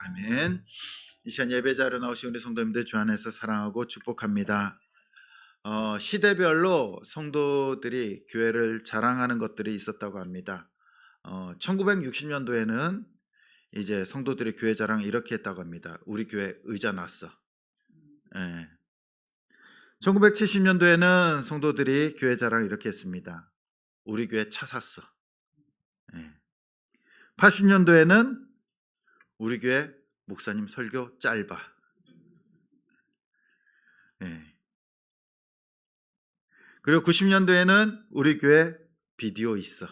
아멘. 이 시간 예배자로 나오신 우리 성도님들 주 안에서 사랑하고 축복합니다. 시대별로 성도들이 교회를 자랑하는 것들이 있었다고 합니다. 1960년도에는 이제 성도들이 교회 자랑을 이렇게 했다고 합니다. 우리 교회 의자 났어. 예. 1970년도에는 성도들이 교회 자랑을 이렇게 했습니다. 우리 교회 차 샀어. 예. 80년도에는 우리 교회 목사님 설교 짧아. 예. 그리고 90년도에는 우리 교회 비디오 있어.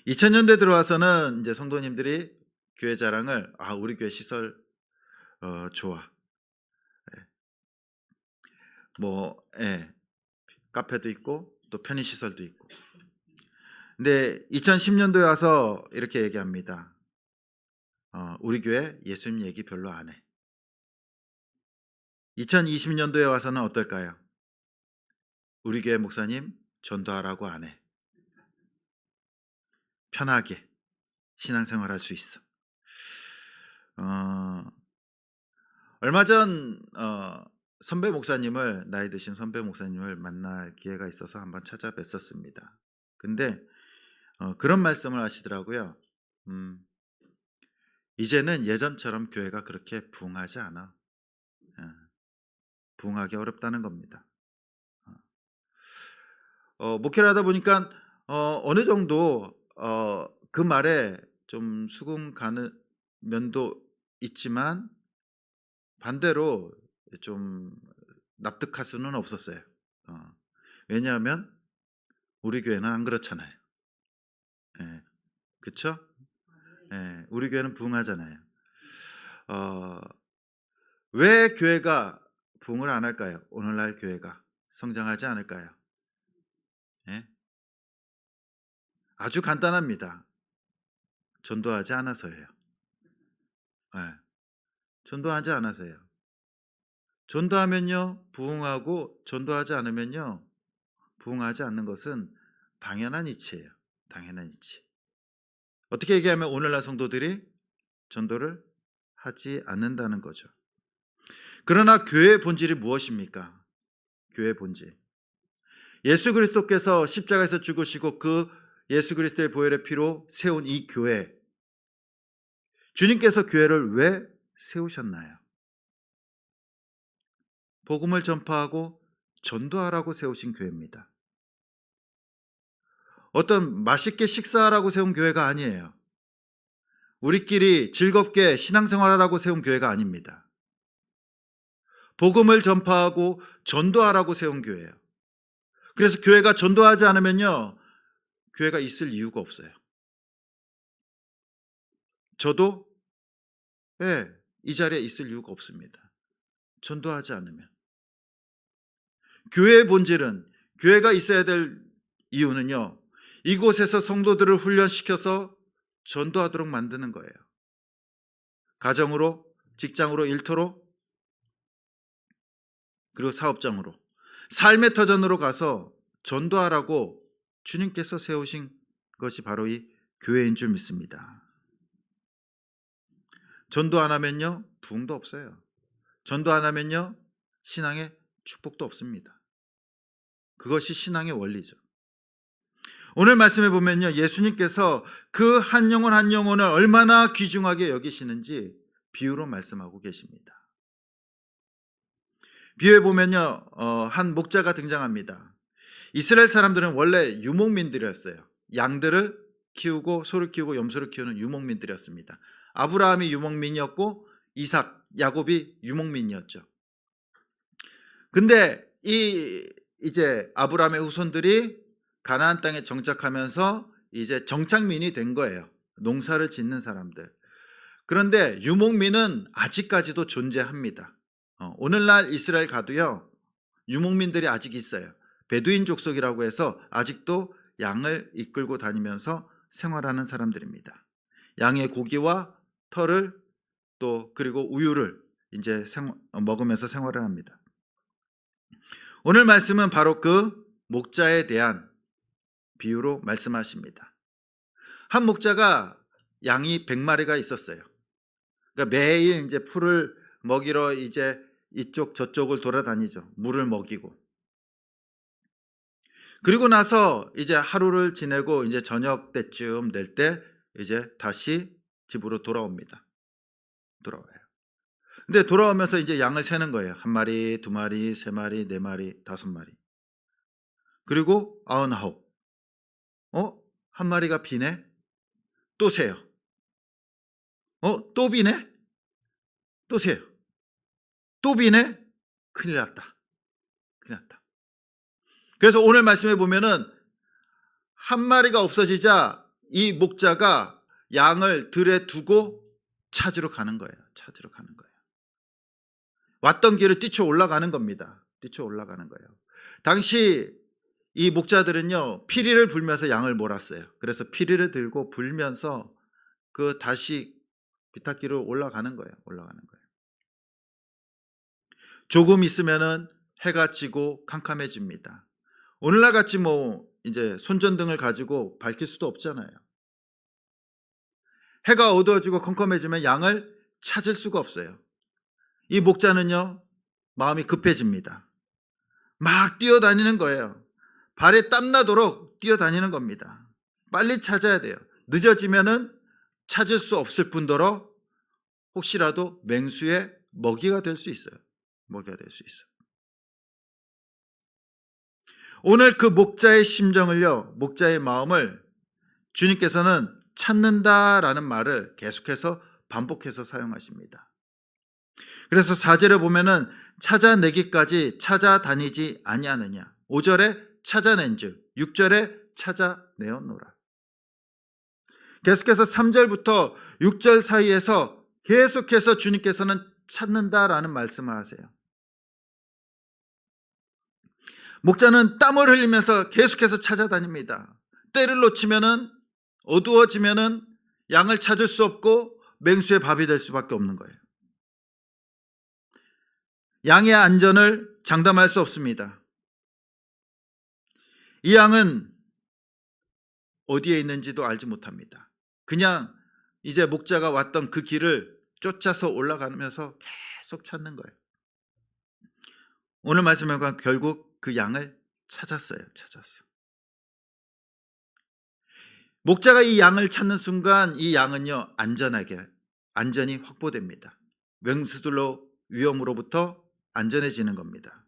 2000년대 들어와서는 이제 성도님들이 교회 자랑을 우리 교회 시설 좋아. 뭐 카페도 있고 또 편의 시설도 있고. 근데 2010년도에 와서 이렇게 얘기합니다. 우리 교회 예수님 얘기 별로 안 해. 2020년도에 와서는 어떨까요? 우리 교회 목사님 전도하라고 안 해. 편하게 신앙생활할 수 있어. 얼마 전 선배 목사님을 나이 드신 선배 목사님을 만날 기회가 있어서 한번 찾아뵀었습니다. 근데 그런 말씀을 하시더라고요. 이제는 예전처럼 교회가 그렇게 부흥하지 않아. 부흥하기 어렵다는 겁니다. 목회를 하다 보니까 어느 정도 그 말에 좀 수긍 가는 면도 있지만 반대로 좀 납득할 수는 없었어요. 왜냐하면 우리 교회는 안 그렇잖아요. 그렇죠? 우리 교회는 부흥하잖아요. 왜 교회가 부흥을 안 할까요? 오늘날 교회가 성장하지 않을까요? 아주 간단합니다. 전도하지 않아서예요. 전도하지 않아서예요. 전도하면요 부흥하고, 전도하지 않으면요 부흥하지 않는 것은 당연한 이치예요. 당연한 이치. 어떻게 얘기하면 오늘날 성도들이 전도를 하지 않는다는 거죠. 그러나 교회의 본질이 무엇입니까? 교회의 본질. 예수 그리스도께서 십자가에서 죽으시고 그 예수 그리스도의 보혈의 피로 세운 이 교회. 주님께서 교회를 왜 세우셨나요? 복음을 전파하고 전도하라고 세우신 교회입니다. 어떤 맛있게 식사하라고 세운 교회가 아니에요. 우리끼리 즐겁게 신앙생활하라고 세운 교회가 아닙니다. 복음을 전파하고 전도하라고 세운 교회예요. 그래서 교회가 전도하지 않으면요 교회가 있을 이유가 없어요. 저도 이 자리에 있을 이유가 없습니다. 전도하지 않으면. 교회의 본질은, 교회가 있어야 될 이유는요 이곳에서 성도들을 훈련시켜서 전도하도록 만드는 거예요. 가정으로, 직장으로, 일터로, 그리고 사업장으로, 삶의 터전으로 가서 전도하라고 주님께서 세우신 것이 바로 이 교회인 줄 믿습니다. 전도 안 하면요 부흥도 없어요. 전도 안 하면요 신앙의 축복도 없습니다. 그것이 신앙의 원리죠. 오늘 말씀에 보면요 예수님께서 그 한 영혼 한 영혼을 얼마나 귀중하게 여기시는지 비유로 말씀하고 계십니다. 비유에 보면요 한 목자가 등장합니다. 이스라엘 사람들은 원래 유목민들이었어요. 양들을 키우고 소를 키우고 염소를 키우는 유목민들이었습니다. 아브라함이 유목민이었고 이삭, 야곱이 유목민이었죠. 근데 이제 아브라함의 후손들이 가나안 땅에 정착하면서 이제 정착민이 된 거예요. 농사를 짓는 사람들. 그런데 유목민은 아직까지도 존재합니다. 오늘날 이스라엘 가도요 유목민들이 아직 있어요. 베두인 족속이라고 해서 아직도 양을 이끌고 다니면서 생활하는 사람들입니다. 양의 고기와 털을 또 그리고 우유를 이제 먹으면서 생활을 합니다. 오늘 말씀은 바로 그 목자에 대한 비유로 말씀하십니다. 한 목자가 양이 100마리가 있었어요. 그러니까 매일 이제 풀을 먹이러 이제 이쪽 저쪽을 돌아다니죠. 물을 먹이고. 그리고 나서 이제 하루를 지내고 이제 저녁 때쯤 될 때 이제 다시 집으로 돌아옵니다. 돌아와요. 근데 돌아오면서 이제 양을 세는 거예요. 한 마리, 두 마리, 세 마리, 네 마리, 다섯 마리. 그리고 99. 한 마리가 비네? 또 세요. 또 비네? 또 세요. 또 비네? 큰일 났다. 큰일 났다. 그래서 오늘 말씀해 보면은 한 마리가 없어지자 이 목자가 양을 들에 두고 찾으러 가는 거예요. 찾으러 가는 거예요. 왔던 길을 뛰쳐 올라가는 겁니다. 뛰쳐 올라가는 거예요. 당시 이 목자들은요, 피리를 불면서 양을 몰았어요. 그래서 피리를 들고 불면서 그 다시 비탈길을 올라가는 거예요. 올라가는 거예요. 조금 있으면은 해가 지고 캄캄해집니다. 오늘날 같이 이제 손전등을 가지고 밝힐 수도 없잖아요. 해가 어두워지고 컴컴해지면 양을 찾을 수가 없어요. 이 목자는요, 마음이 급해집니다. 막 뛰어다니는 거예요. 발에 땀나도록 뛰어다니는 겁니다. 빨리 찾아야 돼요. 늦어지면은 찾을 수 없을 뿐더러 혹시라도 맹수의 먹이가 될 수 있어요. 먹이가 될 수 있어요. 오늘 그 목자의 심정을요, 목자의 마음을 주님께서는 찾는다라는 말을 계속해서 반복해서 사용하십니다. 그래서 4절에 보면은 찾아내기까지 찾아다니지 아니하느냐. 5절에 찾아낸즉 6절에 찾아내었노라. 계속해서 3절부터 6절 사이에서 계속해서 주님께서는 찾는다라는 말씀을 하세요. 목자는 땀을 흘리면서 계속해서 찾아다닙니다. 때를 놓치면은 어두워지면은 양을 찾을 수 없고 맹수의 밥이 될 수밖에 없는 거예요. 양의 안전을 장담할 수 없습니다. 이 양은 어디에 있는지도 알지 못합니다. 그냥 이제 목자가 왔던 그 길을 쫓아서 올라가면서 계속 찾는 거예요. 오늘 말씀에 보면 결국 그 양을 찾았어요. 찾았어. 목자가 이 양을 찾는 순간 이 양은요, 안전이 확보됩니다. 맹수들로 위험으로부터 안전해지는 겁니다.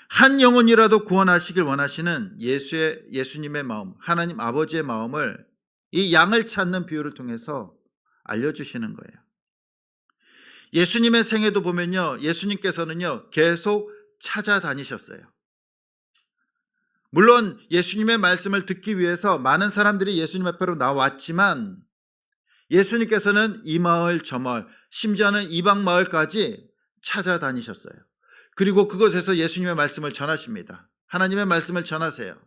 한 영혼이라도 구원하시길 원하시는 예수님의 마음, 하나님 아버지의 마음을 이 양을 찾는 비유를 통해서 알려주시는 거예요. 예수님의 생애도 보면요, 예수님께서는요, 계속 찾아다니셨어요. 물론 예수님의 말씀을 듣기 위해서 많은 사람들이 예수님 앞으로 나왔지만 예수님께서는 이 마을 저 마을, 심지어는 이방 마을까지 찾아다니셨어요. 그리고 그곳에서 예수님의 말씀을 전하십니다. 하나님의 말씀을 전하세요.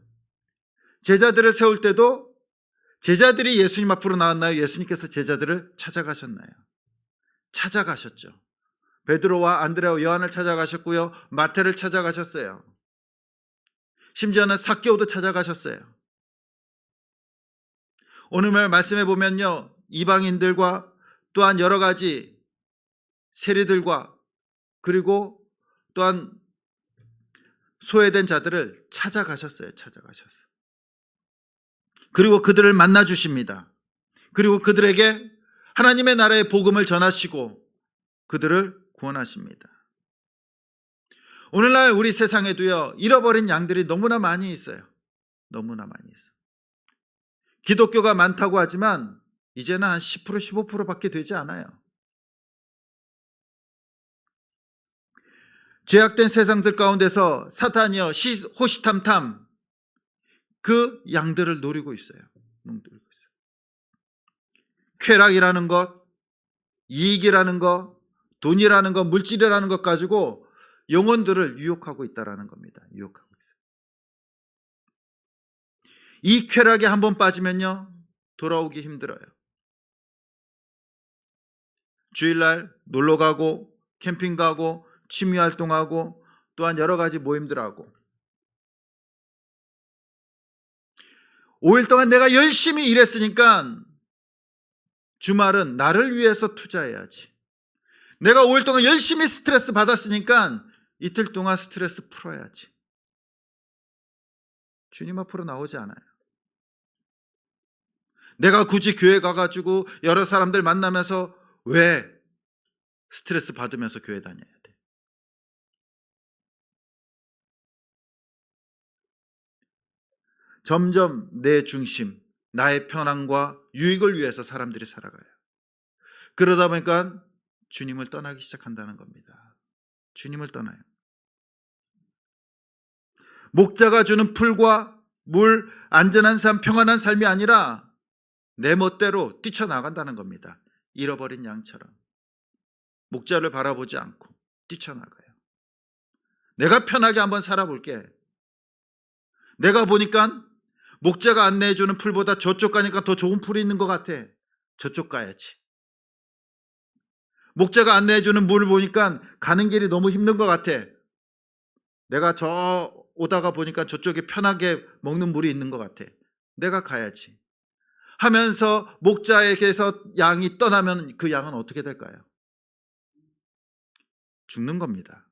제자들을 세울 때도 제자들이 예수님 앞으로 나왔나요? 예수님께서 제자들을 찾아가셨나요? 찾아가셨죠. 베드로와 안드레와 요한을 찾아가셨고요, 마태를 찾아가셨어요. 심지어는 삭개오도 찾아가셨어요. 오늘 말씀해 보면요, 이방인들과 또한 여러 가지 세리들과 그리고 또한 소외된 자들을 찾아가셨어요. 찾아가셨어요. 그리고 그들을 만나 주십니다. 그리고 그들에게 하나님의 나라의 복음을 전하시고 그들을 구원하십니다. 오늘날 우리 세상에도요, 잃어버린 양들이 너무나 많이 있어요. 너무나 많이 있어요. 기독교가 많다고 하지만 이제는 한 10%, 15%밖에 되지 않아요. 죄악된 세상들 가운데서 사탄이요, 호시탐탐 그 양들을 노리고 있어요. 쾌락이라는 것, 이익이라는 것, 돈이라는 것, 물질이라는 것 가지고 영혼들을 유혹하고 있다는 겁니다. 유혹하고 있어요. 이 쾌락에 한번 빠지면요, 돌아오기 힘들어요. 주일날 놀러 가고 캠핑 가고 취미 활동하고 또한 여러 가지 모임들하고 5일 동안 내가 열심히 일했으니까 주말은 나를 위해서 투자해야지. 내가 5일 동안 열심히 스트레스 받았으니까 이틀 동안 스트레스 풀어야지. 주님 앞으로 나오지 않아요. 내가 굳이 교회 가가지고 여러 사람들 만나면서 왜 스트레스 받으면서 교회 다녀야 돼? 점점 내 중심, 나의 편안과 유익을 위해서 사람들이 살아가요. 그러다 보니까 주님을 떠나기 시작한다는 겁니다. 주님을 떠나요. 목자가 주는 풀과 물, 안전한 삶, 평안한 삶이 아니라 내 멋대로 뛰쳐나간다는 겁니다. 잃어버린 양처럼. 목자를 바라보지 않고 뛰쳐나가요. 내가 편하게 한번 살아볼게. 내가 보니까 목자가 안내해주는 풀보다 저쪽 가니까 더 좋은 풀이 있는 것 같아. 저쪽 가야지. 목자가 안내해주는 물을 보니까 가는 길이 너무 힘든 것 같아. 내가 저 오다가 보니까 저쪽에 편하게 먹는 물이 있는 것 같아. 내가 가야지. 하면서 목자에게서 양이 떠나면 그 양은 어떻게 될까요? 죽는 겁니다.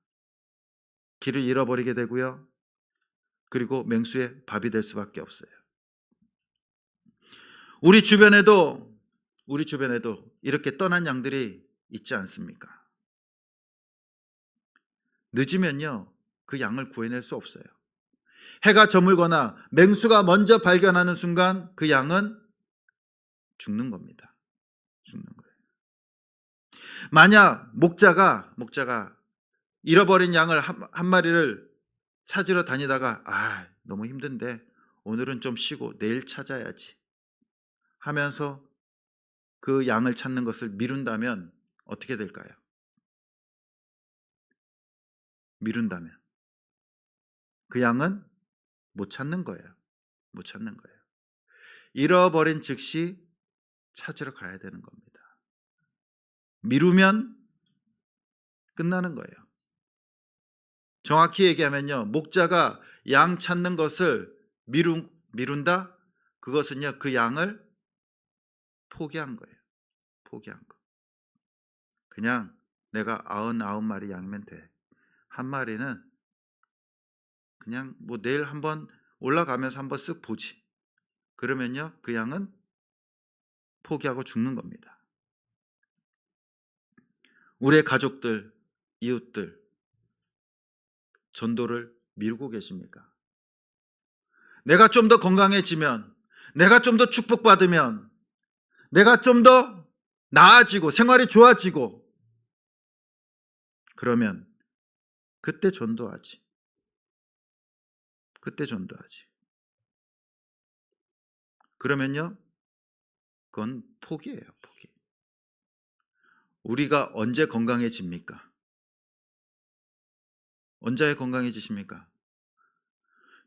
길을 잃어버리게 되고요. 그리고 맹수의 밥이 될 수밖에 없어요. 우리 주변에도 이렇게 떠난 양들이 있지 않습니까? 늦으면요, 그 양을 구해낼 수 없어요. 해가 저물거나 맹수가 먼저 발견하는 순간 그 양은 죽는 겁니다. 죽는 거예요. 만약 목자가 잃어버린 양을 한 마리를 찾으러 다니다가 너무 힘든데 오늘은 좀 쉬고 내일 찾아야지 하면서 그 양을 찾는 것을 미룬다면 어떻게 될까요? 미룬다면 그 양은 못 찾는 거예요. 못 찾는 거예요. 잃어버린 즉시 찾으러 가야 되는 겁니다. 미루면 끝나는 거예요. 정확히 얘기하면요, 목자가 양 찾는 것을 미룬다? 그것은요, 그 양을 포기한 거예요. 포기한 거. 그냥 내가 99마리 양이면 돼. 한 마리는 그냥 뭐 내일 한번 올라가면서 한번 쓱 보지. 그러면요, 그 양은 포기하고 죽는 겁니다. 우리의 가족들, 이웃들, 전도를 미루고 계십니까? 내가 좀 더 건강해지면, 내가 좀 더 축복받으면, 내가 좀 더 나아지고 생활이 좋아지고 그러면 그때 전도하지. 그때 전도하지. 그러면요, 그건 포기예요, 포기. 우리가 언제 건강해집니까? 언제 건강해지십니까?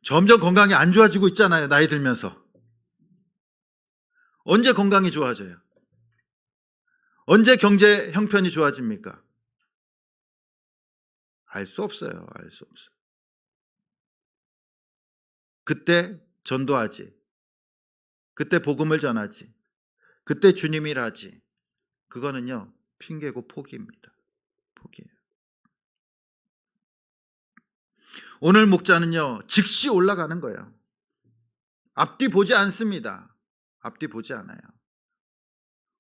점점 건강이 안 좋아지고 있잖아요, 나이 들면서. 언제 건강이 좋아져요? 언제 경제 형편이 좋아집니까? 알 수 없어요. 알 수 없어요. 그때 전도하지. 그때 복음을 전하지. 그때 주님 일하지. 그거는요, 핑계고 포기입니다. 포기예요. 오늘 목자는요, 즉시 올라가는 거예요. 앞뒤 보지 않습니다. 앞뒤 보지 않아요.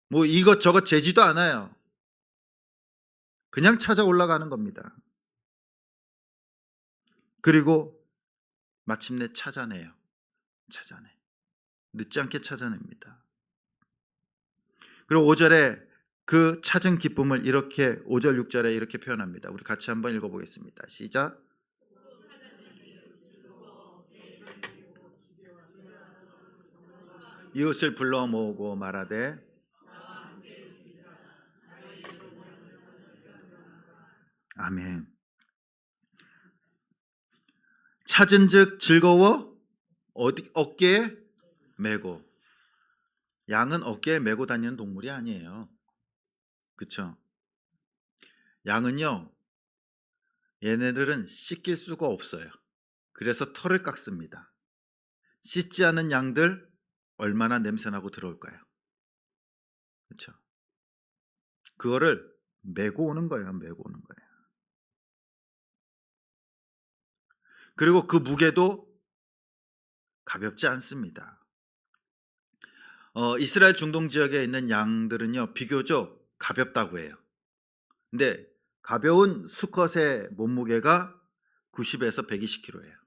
뭐 이것저것 재지도 않아요. 그냥 찾아 올라가는 겁니다. 그리고 마침내 찾아내요. 찾아내. 늦지 않게 찾아냅니다. 그리고 5절에 그 찾은 기쁨을 이렇게 5절 6절에 이렇게 표현합니다. 우리 같이 한번 읽어보겠습니다. 시작. 이웃을 불러 모으고 말하되 아멘. 찾은즉 즐거워 어깨에 메고. 양은 어깨에 메고 다니는 동물이 아니에요. 그렇죠? 양은요, 얘네들은 씻길 수가 없어요. 그래서 털을 깎습니다. 씻지 않은 양들 얼마나 냄새나고 더러울까요? 그렇죠? 그거를 메고 오는 거예요. 메고 오는 거예요. 그리고 그 무게도 가볍지 않습니다. 이스라엘 중동 지역에 있는 양들은요, 비교적 가볍다고 해요. 근데 가벼운 수컷의 몸무게가 90에서 120kg예요.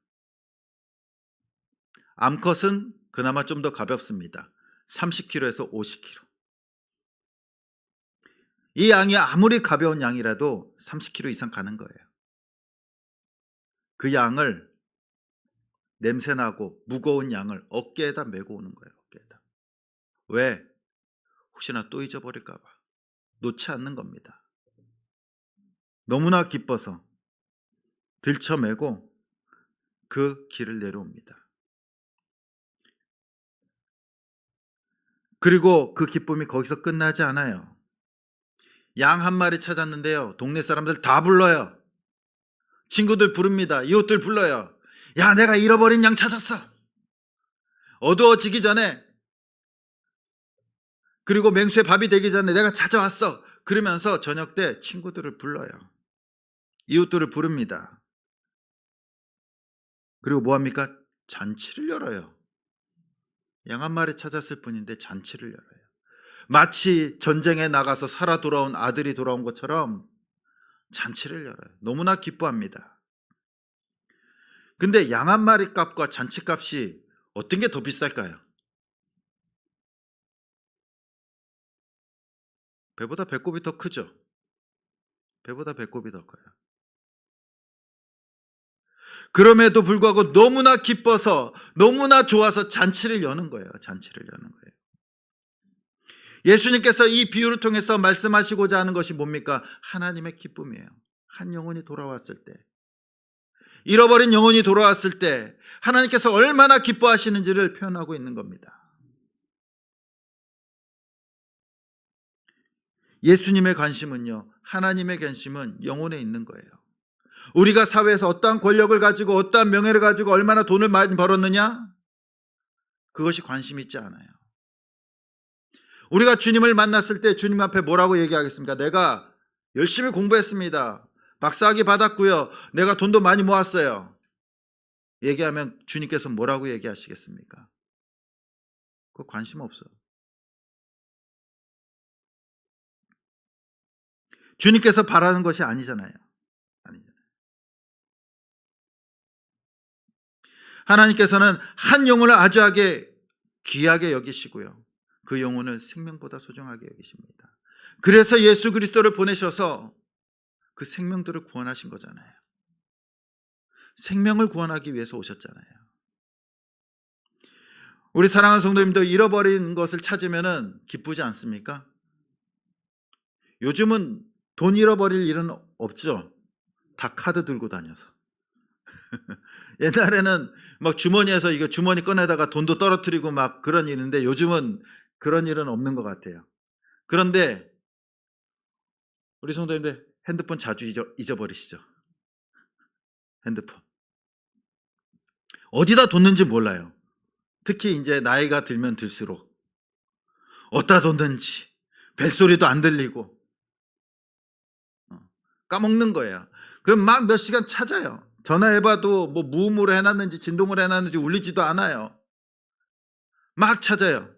암컷은 그나마 좀 더 가볍습니다. 30kg에서 50kg. 이 양이 아무리 가벼운 양이라도 30kg 이상 가는 거예요. 그 양을, 냄새나고 무거운 양을 어깨에다 메고 오는 거예요. 어깨에다. 왜? 혹시나 또 잊어버릴까 봐. 놓지 않는 겁니다. 너무나 기뻐서 들쳐메고 그 길을 내려옵니다. 그리고 그 기쁨이 거기서 끝나지 않아요. 양 한 마리 찾았는데요, 동네 사람들 다 불러요. 친구들 부릅니다. 이웃들 불러요. 야, 내가 잃어버린 양 찾았어. 어두워지기 전에, 그리고 맹수의 밥이 되기 전에 내가 찾아왔어. 그러면서 저녁 때 친구들을 불러요. 이웃들을 부릅니다. 그리고 뭐합니까? 잔치를 열어요. 양 한 마리 찾았을 뿐인데 잔치를 열어요. 마치 전쟁에 나가서 살아 돌아온 아들이 돌아온 것처럼 잔치를 열어요. 너무나 기뻐합니다. 근데 양 한 마리 값과 잔치 값이 어떤 게 더 비쌀까요? 배보다 배꼽이 더 크죠. 배보다 배꼽이 더 커요. 그럼에도 불구하고 너무나 기뻐서, 너무나 좋아서 잔치를 여는 거예요. 잔치를 여는 거예요. 예수님께서 이 비유를 통해서 말씀하시고자 하는 것이 뭡니까? 하나님의 기쁨이에요. 한 영혼이 돌아왔을 때, 잃어버린 영혼이 돌아왔을 때 하나님께서 얼마나 기뻐하시는지를 표현하고 있는 겁니다. 예수님의 관심은요, 하나님의 관심은 영혼에 있는 거예요. 우리가 사회에서 어떠한 권력을 가지고 어떠한 명예를 가지고 얼마나 돈을 많이 벌었느냐, 그것이 관심 있지 않아요. 우리가 주님을 만났을 때 주님 앞에 뭐라고 얘기하겠습니까? 내가 열심히 공부했습니다. 박사학위 받았고요. 내가 돈도 많이 모았어요. 얘기하면 주님께서 뭐라고 얘기하시겠습니까? 그거 관심 없어. 주님께서 바라는 것이 아니잖아요. 하나님께서는 한 영혼을 아주하게 귀하게 여기시고요, 그 영혼을 생명보다 소중하게 여기십니다. 그래서 예수 그리스도를 보내셔서 그 생명들을 구원하신 거잖아요. 생명을 구원하기 위해서 오셨잖아요. 우리 사랑하는 성도님들, 잃어버린 것을 찾으면 기쁘지 않습니까? 요즘은 돈 잃어버릴 일은 없죠. 다 카드 들고 다녀서. 옛날에는 막 주머니에서 이거 주머니 꺼내다가 돈도 떨어뜨리고 막 그런 일인데, 요즘은 그런 일은 없는 것 같아요. 그런데 우리 성도님들, 핸드폰 자주 잊어버리시죠? 핸드폰 어디다 뒀는지 몰라요. 특히 이제 나이가 들면 들수록 어디다 뒀는지 벨소리도 안 들리고 까먹는 거예요. 그럼 막 몇 시간 찾아요. 전화해봐도 뭐 무음으로 해놨는지 진동을 해놨는지 울리지도 않아요. 막 찾아요.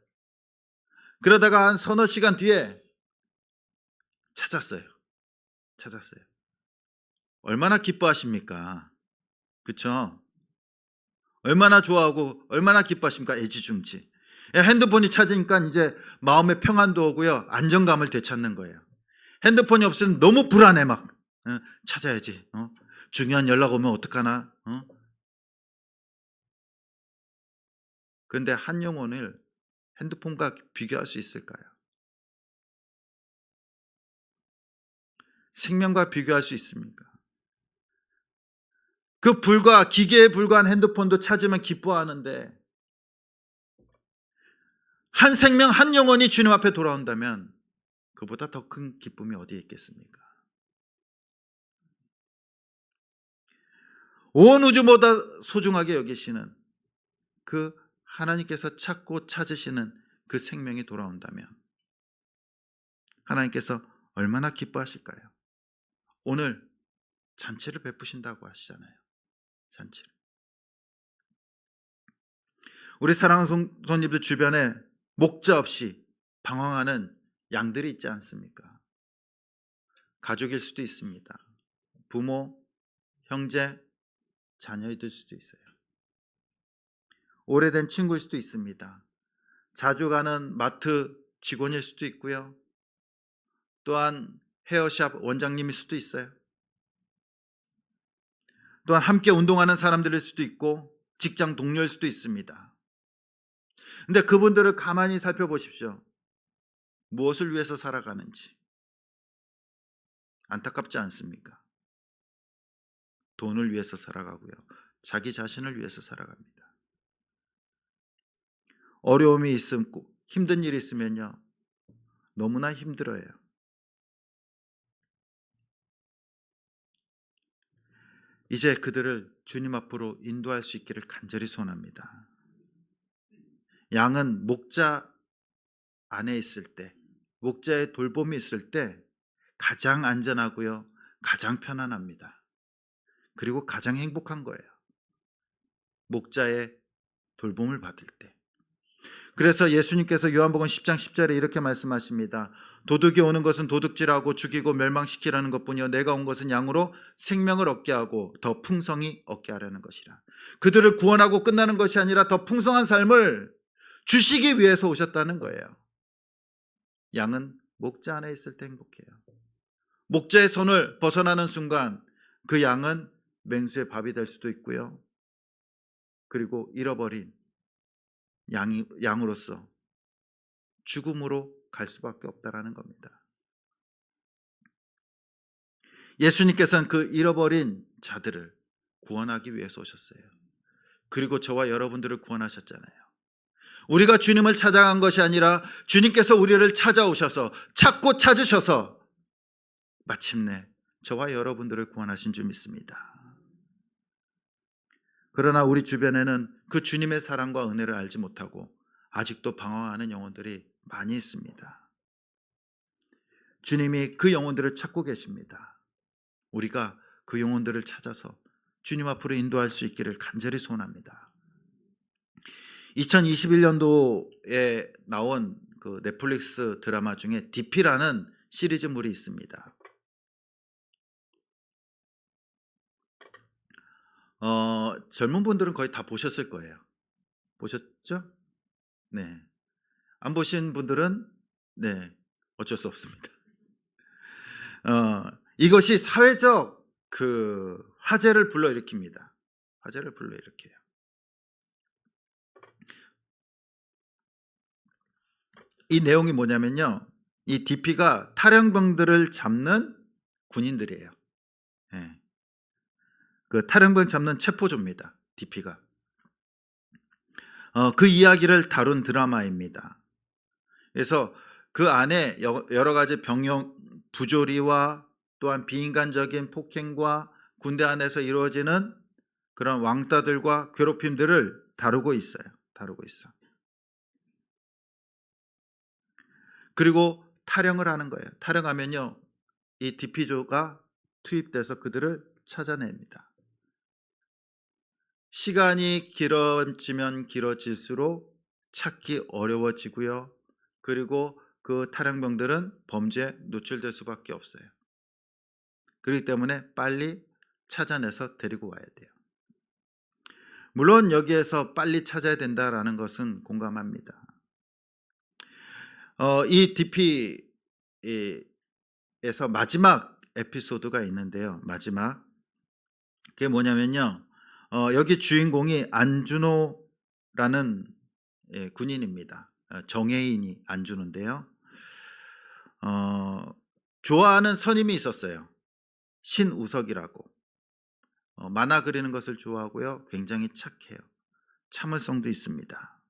그러다가 한 서너 시간 뒤에 찾았어요. 얼마나 기뻐하십니까? 그쵸? 얼마나 좋아하고 얼마나 기뻐하십니까? 애지중지. 핸드폰이 찾으니까 이제 마음의 평안도 오고요, 안정감을 되찾는 거예요. 핸드폰이 없으면 너무 불안해. 막 찾아야지. 중요한 연락 오면 어떡하나. 그런데 한 영혼을 핸드폰과 비교할 수 있을까요? 생명과 비교할 수 있습니까? 그 기계에 불과한 핸드폰도 찾으면 기뻐하는데, 한 생명 한 영혼이 주님 앞에 돌아온다면 그보다 더 큰 기쁨이 어디에 있겠습니까? 온 우주보다 소중하게 여기시는 그 하나님께서 찾고 찾으시는 그 생명이 돌아온다면 하나님께서 얼마나 기뻐하실까요? 오늘 잔치를 베푸신다고 하시잖아요. 잔치를. 우리 사랑하는 손님들 주변에 목자 없이 방황하는 양들이 있지 않습니까? 가족일 수도 있습니다. 부모, 형제, 자녀일 수도 있어요. 오래된 친구일 수도 있습니다. 자주 가는 마트 직원일 수도 있고요. 또한 헤어샵 원장님일 수도 있어요. 또한 함께 운동하는 사람들일 수도 있고 직장 동료일 수도 있습니다. 근데 그분들을 가만히 살펴보십시오. 무엇을 위해서 살아가는지 안타깝지 않습니까? 돈을 위해서 살아가고요. 자기 자신을 위해서 살아갑니다. 어려움이 있고 힘든 일이 있으면요. 너무나 힘들어요. 이제 그들을 주님 앞으로 인도할 수 있기를 간절히 소원합니다. 양은 목자 안에 있을 때, 목자의 돌봄이 있을 때 가장 안전하고요. 가장 편안합니다. 그리고 가장 행복한 거예요. 목자의 돌봄을 받을 때. 그래서 예수님께서 요한복음 10장 10절에 이렇게 말씀하십니다. 도둑이 오는 것은 도둑질하고 죽이고 멸망시키라는 것뿐이요 내가 온 것은 양으로 생명을 얻게 하고 더 풍성히 얻게 하려는 것이라. 그들을 구원하고 끝나는 것이 아니라 더 풍성한 삶을 주시기 위해서 오셨다는 거예요. 양은 목자 안에 있을 때 행복해요. 목자의 손을 벗어나는 순간 그 양은 맹수의 밥이 될 수도 있고요. 그리고 잃어버린 양으로서 죽음으로 갈 수밖에 없다라는 겁니다. 예수님께서는 그 잃어버린 자들을 구원하기 위해서 오셨어요. 그리고 저와 여러분들을 구원하셨잖아요. 우리가 주님을 찾아간 것이 아니라 주님께서 우리를 찾아오셔서 찾고 찾으셔서 마침내 저와 여러분들을 구원하신 줄 믿습니다. 그러나 우리 주변에는 그 주님의 사랑과 은혜를 알지 못하고 아직도 방황하는 영혼들이 많이 있습니다. 주님이 그 영혼들을 찾고 계십니다. 우리가 그 영혼들을 찾아서 주님 앞으로 인도할 수 있기를 간절히 소원합니다. 2021년도에 나온 그 넷플릭스 드라마 중에 DP라는 시리즈물이 있습니다. 젊은 분들은 거의 다 보셨을 거예요. 보셨죠? 네. 안 보신 분들은 네, 어쩔 수 없습니다. 이것이 사회적 그 화제를 불러일으킵니다. 화제를 불러일으켜요. 이 내용이 뭐냐면요. 이 DP가 탈영병들을 잡는 군인들이에요. 네. 그 탈영병 잡는 체포조입니다. DP가. 그 이야기를 다룬 드라마입니다. 그래서 그 안에 여러 가지 병영 부조리와 또한 비인간적인 폭행과 군대 안에서 이루어지는 그런 왕따들과 괴롭힘들을 다루고 있어요. 다루고 있어. 그리고 탈영을 하는 거예요. 탈영하면요, 이 DP조가 투입돼서 그들을 찾아냅니다. 시간이 길어지면 길어질수록 찾기 어려워지고요. 그리고 그 탈영병들은 범죄에 노출될 수밖에 없어요. 그렇기 때문에 빨리 찾아내서 데리고 와야 돼요. 물론 여기에서 빨리 찾아야 된다라는 것은 공감합니다. 이 DP에서 마지막 에피소드가 있는데요. 마지막 그게 뭐냐면요. 여기 주인공이 안준호라는 군인입니다. 정혜인이 안준호인데요. 좋아하는 선임이 있었어요. 신우석이라고. 만화 그리는 것을 좋아하고요. 굉장히 착해요. 참을성도 있습니다.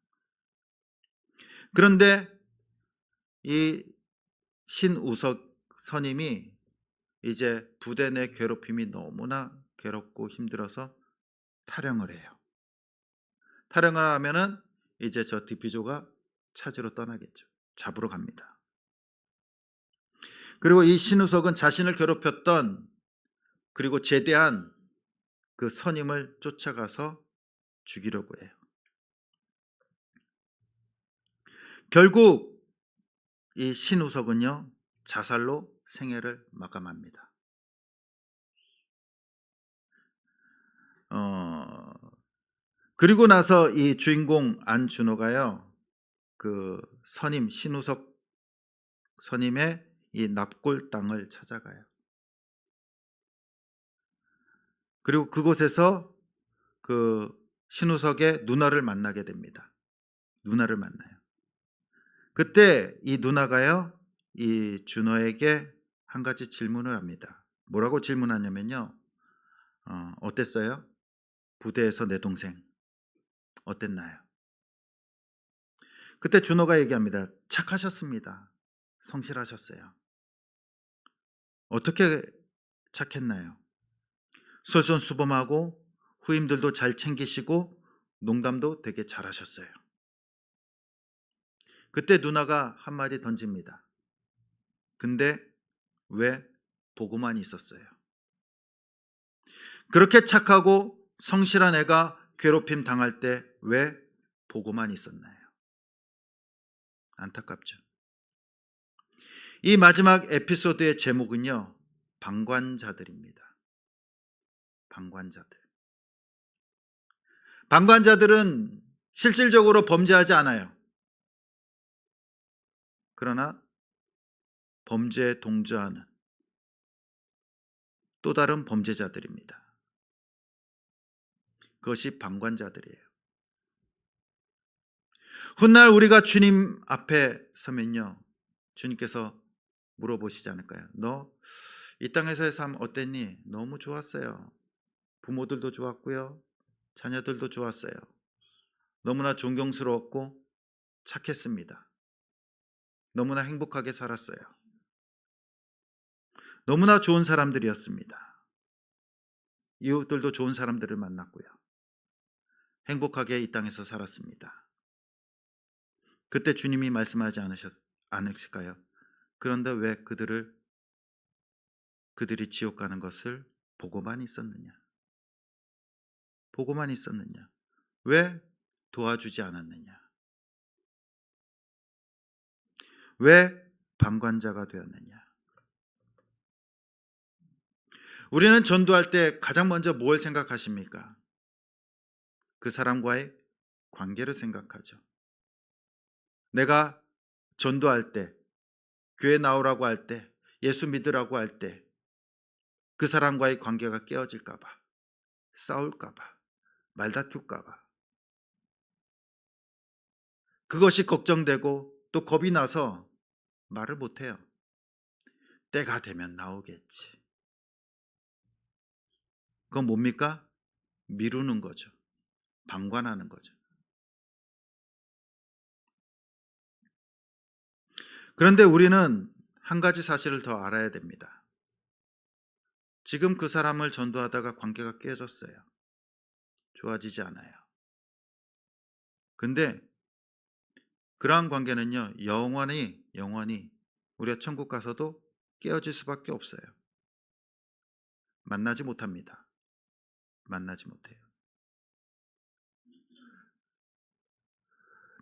그런데 이 신우석 선임이 이제 부대 내 괴롭힘이 너무나 괴롭고 힘들어서 탈영을 해요. 탈영을 하면은 이제 저 DP조가 찾으러 떠나겠죠. 잡으러 갑니다. 그리고 이 신우석은 자신을 괴롭혔던, 그리고 제대한 그 선임을 쫓아가서 죽이려고 해요. 결국 이 신우석은요, 자살로 생애를 마감합니다. 그리고 나서 이 주인공 안준호가요, 그 선임 신우석 선임의 이 납골 땅을 찾아가요. 그리고 그곳에서 그 신우석의 누나를 만나게 됩니다. 누나를 만나요. 그때 이 누나가요, 이 준호에게 한 가지 질문을 합니다. 뭐라고 질문하냐면요, 어땠어요? 부대에서 내 동생 어땠나요? 그때 준호가 얘기합니다. 착하셨습니다. 성실하셨어요. 어떻게 착했나요? 솔선수범하고 후임들도 잘 챙기시고 농담도 되게 잘하셨어요. 그때 누나가 한마디 던집니다. 근데 왜 보고만 있었어요? 그렇게 착하고 성실한 애가 괴롭힘 당할 때 왜 보고만 있었나요? 안타깝죠. 이 마지막 에피소드의 제목은요, 방관자들입니다. 방관자들. 방관자들은 실질적으로 범죄하지 않아요. 그러나 범죄에 동조하는 또 다른 범죄자들입니다. 그것이 방관자들이에요. 훗날 우리가 주님 앞에 서면요, 주님께서 물어보시지 않을까요? 너 이 땅에서의 삶 어땠니? 너무 좋았어요. 부모들도 좋았고요, 자녀들도 좋았어요. 너무나 존경스러웠고 착했습니다. 너무나 행복하게 살았어요. 너무나 좋은 사람들이었습니다. 이웃들도 좋은 사람들을 만났고요. 행복하게 이 땅에서 살았습니다. 그때 주님이 말씀하지 않으실까요? 그런데 왜 그들이 지옥 가는 것을 보고만 있었느냐? 보고만 있었느냐? 왜 도와주지 않았느냐? 왜 방관자가 되었느냐? 우리는 전도할 때 가장 먼저 뭘 생각하십니까? 그 사람과의 관계를 생각하죠. 내가 전도할 때, 교회 나오라고 할 때, 예수 믿으라고 할 때 그 사람과의 관계가 깨어질까 봐, 싸울까 봐, 말다툴까 봐, 그것이 걱정되고 또 겁이 나서 말을 못해요. 때가 되면 나오겠지. 그건 뭡니까? 미루는 거죠. 방관하는 거죠. 그런데 우리는 한 가지 사실을 더 알아야 됩니다. 지금 그 사람을 전도하다가 관계가 깨졌어요. 좋아지지 않아요. 근데 그러한 관계는요, 영원히 우리가 천국 가서도 깨어질 수밖에 없어요. 만나지 못합니다. 만나지 못해요.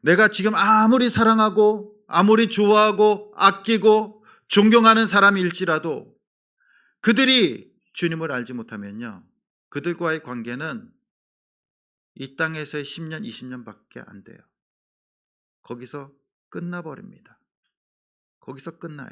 내가 지금 아무리 사랑하고 아무리 좋아하고 아끼고 존경하는 사람일지라도 그들이 주님을 알지 못하면요, 그들과의 관계는 이 땅에서의 10년, 20년밖에 안 돼요. 거기서 끝나버립니다. 거기서 끝나요.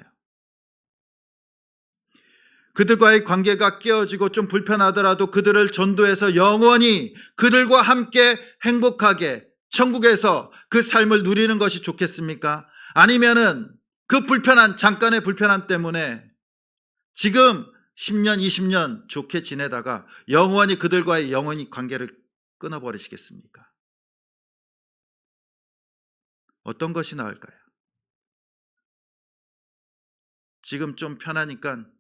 그들과의 관계가 깨어지고 좀 불편하더라도 그들을 전도해서 영원히 그들과 함께 행복하게 천국에서 그 삶을 누리는 것이 좋겠습니까? 아니면은 그 잠깐의 불편함 때문에 지금 10년, 20년 좋게 지내다가 영원히 그들과의 관계를 끊어버리시겠습니까? 어떤 것이 나을까요? 지금 좀 편하니까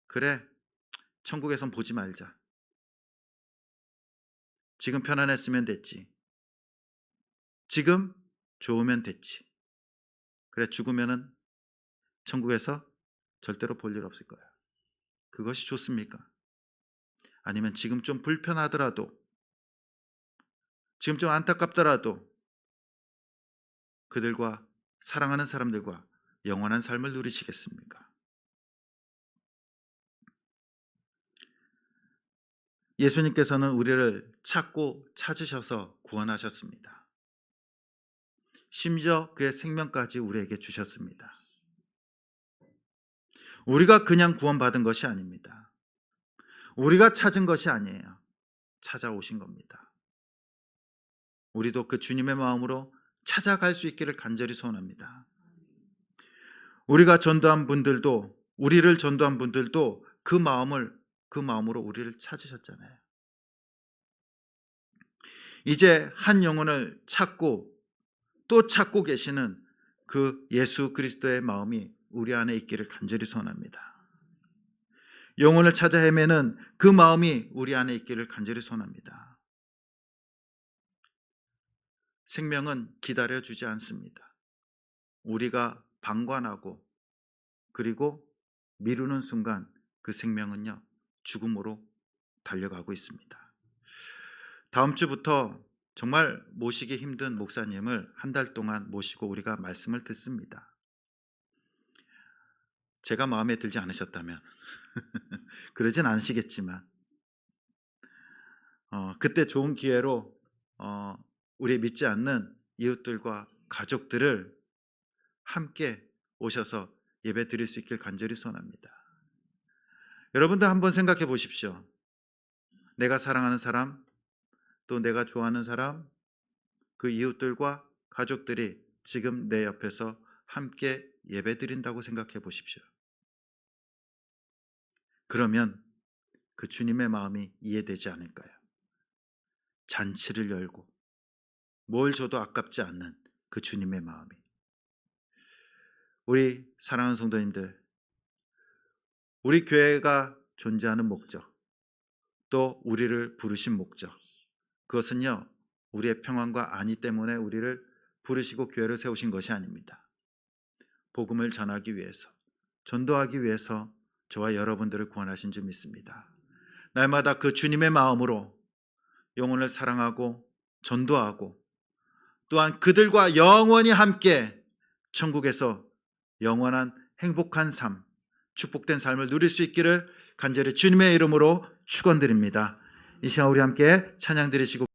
그래, 천국에선 보지 말자. 지금 편안했으면 됐지. 지금 좋으면 됐지. 그래, 죽으면은 천국에서 절대로 볼 일 없을 거예요. 그것이 좋습니까? 아니면 지금 좀 불편하더라도, 지금 좀 안타깝더라도 그들과, 사랑하는 사람들과 영원한 삶을 누리시겠습니까? 예수님께서는 우리를 찾고 찾으셔서 구원하셨습니다. 심지어 그의 생명까지 우리에게 주셨습니다. 우리가 그냥 구원받은 것이 아닙니다. 우리가 찾은 것이 아니에요. 찾아오신 겁니다. 우리도 그 주님의 마음으로 찾아갈 수 있기를 간절히 소원합니다. 우리를 전도한 분들도 그 마음으로 우리를 찾으셨잖아요. 이제 한 영혼을 찾고 또 찾고 계시는 그 예수 그리스도의 마음이 우리 안에 있기를 간절히 소원합니다. 영혼을 찾아 헤매는 그 마음이 우리 안에 있기를 간절히 소원합니다. 생명은 기다려주지 않습니다. 우리가 방관하고 그리고 미루는 순간 그 생명은요, 죽음으로 달려가고 있습니다. 다음 주부터 정말 모시기 힘든 목사님을 한 달 동안 모시고 우리가 말씀을 듣습니다. 제가 마음에 들지 않으셨다면 그러진 않으시겠지만 그때 좋은 기회로 우리 믿지 않는 이웃들과 가족들을 함께 오셔서 예배 드릴 수 있길 간절히 소원합니다. 여러분들 한번 생각해 보십시오. 내가 사랑하는 사람, 또 내가 좋아하는 사람, 그 이웃들과 가족들이 지금 내 옆에서 함께 예배 드린다고 생각해 보십시오. 그러면 그 주님의 마음이 이해되지 않을까요? 잔치를 열고 뭘 줘도 아깝지 않는 그 주님의 마음이. 우리 사랑하는 성도님들, 우리 교회가 존재하는 목적, 또 우리를 부르신 목적, 그것은요, 우리의 평안과 안위 때문에 우리를 부르시고 교회를 세우신 것이 아닙니다. 복음을 전하기 위해서, 전도하기 위해서 저와 여러분들을 구원하신 줄 믿습니다. 날마다 그 주님의 마음으로 영혼을 사랑하고 전도하고, 또한 그들과 영원히 함께 천국에서 영원한 행복한 삶, 축복된 삶을 누릴 수 있기를 간절히 주님의 이름으로 축원드립니다. 이 시간 우리 함께 찬양 드리시고